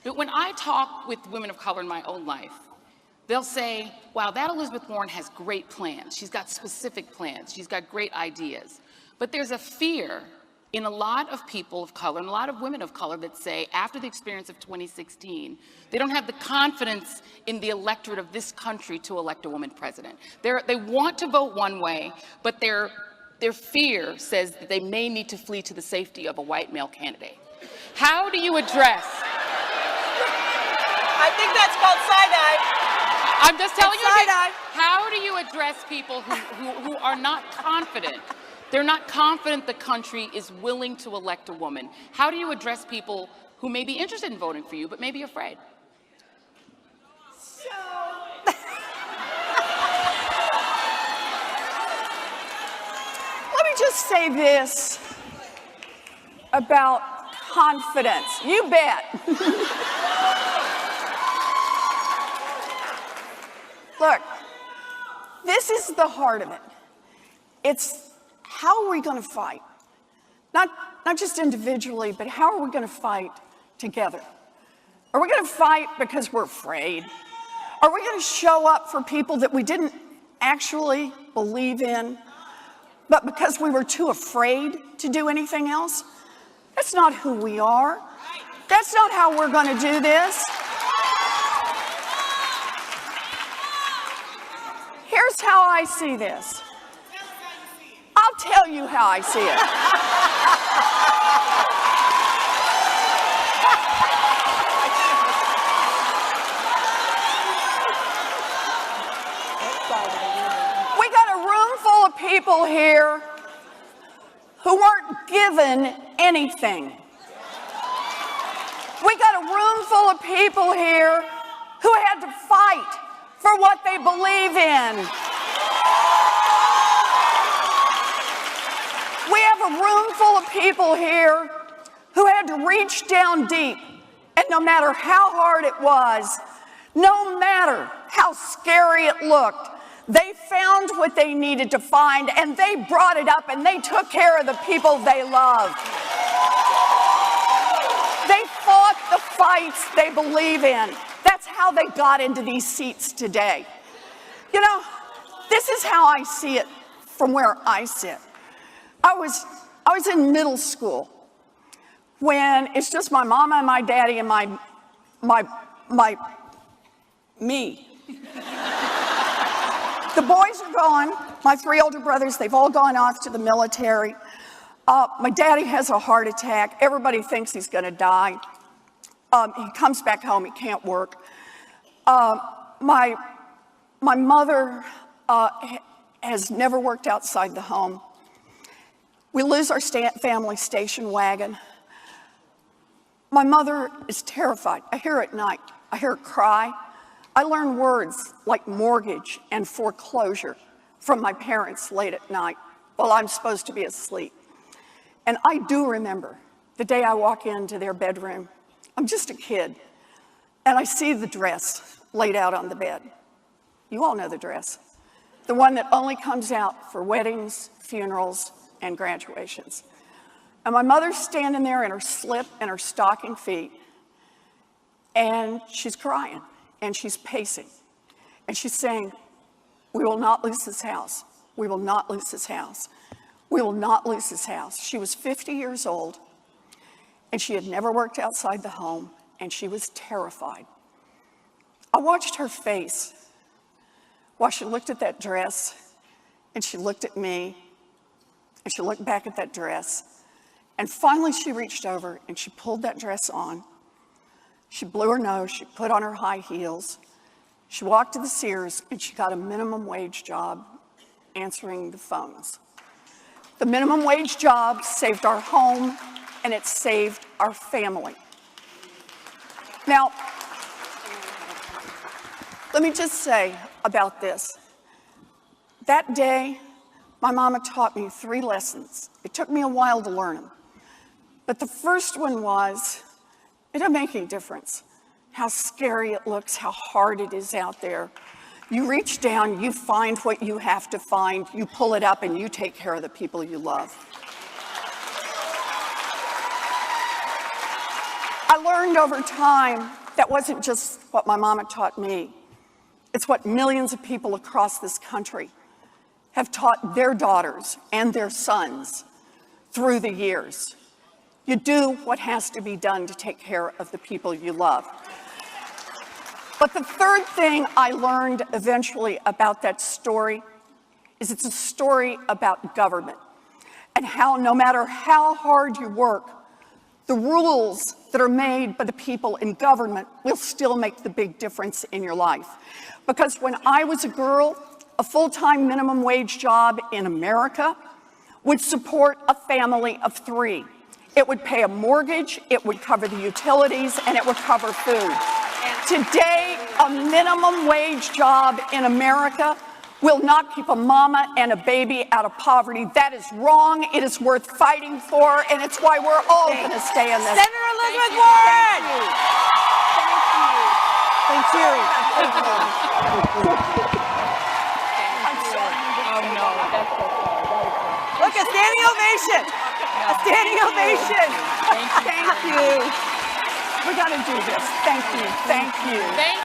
But when I talk with women of color in my own life, they'll say, wow, that Elizabeth Warren has great plans. She's got specific plans. She's got great ideas. But there's a fear in a lot of people of color and a lot of women of color that say, after the experience of 2016, they don't have the confidence in the electorate of this country to elect a woman president. They want to vote one way, but their fear says that they may need to flee to the safety of a white male candidate. How do you address? I think that's called side-eye. I'm just telling you, how do you address people who are not confident? They're not confident the country is willing to elect a woman. How do you address people who may be interested in voting for you, but may be afraid? So, let me just say this about confidence. You bet. Look, this is the heart of it. It's how are we going to fight? Not just individually, but how are we going to fight together? Are we going to fight because we're afraid? Are we going to show up for people that we didn't actually believe in, but because we were too afraid to do anything else? That's not who we are. That's not how we're going to do this. Here's how I see this. I'll tell you how I see it. We got a room full of people here who weren't given anything. We got a room full of people here who had to fight for what they believe in. We have a room full of people here who had to reach down deep, and no matter how hard it was, no matter how scary it looked, they found what they needed to find, and they brought it up, and they took care of the people they loved. They fought the fights they believe in. That's how they got into these seats today. You know, this is how I see it from where I sit. I was in middle school when it's just my mama and my daddy and me. The boys are gone. My 3 older brothers, they've all gone off to the military. My daddy has a heart attack. Everybody thinks he's going to die. He comes back home. He can't work. My mother has never worked outside the home. We lose our family station wagon. My mother is terrified. I hear her at night. I hear her cry. I learn words like mortgage and foreclosure from my parents late at night while I'm supposed to be asleep. And I do remember the day I walk into their bedroom. I'm just a kid, and I see the dress laid out on the bed. You all know the dress. The one that only comes out for weddings, funerals, and graduations. And my mother's standing there in her slip and her stocking feet, and she's crying, and she's pacing, and she's saying, "We will not lose this house. We will not lose this house. We will not lose this house." She was 50 years old, and she had never worked outside the home, and she was terrified. I watched her face while she looked at that dress, and she looked at me, and she looked back at that dress, and finally she reached over and she pulled that dress on. She blew her nose, she put on her high heels, she walked to the Sears, and she got a minimum wage job answering the phones. The minimum wage job saved our home, and it saved our family. Now, let me just say about this. That day, my mama taught me 3 lessons. It took me a while to learn them. But the first one was, it doesn't make any difference how scary it looks, how hard it is out there. You reach down, you find what you have to find, you pull it up, and you take care of the people you love. I learned over time that wasn't just what my mama taught me. It's what millions of people across this country have taught their daughters and their sons through the years. You do what has to be done to take care of the people you love. But the third thing I learned eventually about that story is it's a story about government and how no matter how hard you work, the rules that are made by the people in government will still make the big difference in your life. Because when I was a girl, a full-time minimum wage job in America would support a family of 3. It would pay a mortgage, it would cover the utilities, and it would cover food. Today, a minimum wage job in America will not keep a mama and a baby out of poverty. That is wrong. It is worth fighting for, and it's why we're all going to stay in this. Senator Elizabeth Warren! Thank you. Look, a standing ovation. A standing ovation. Thank you. We got to do this. Thank you. Thank you.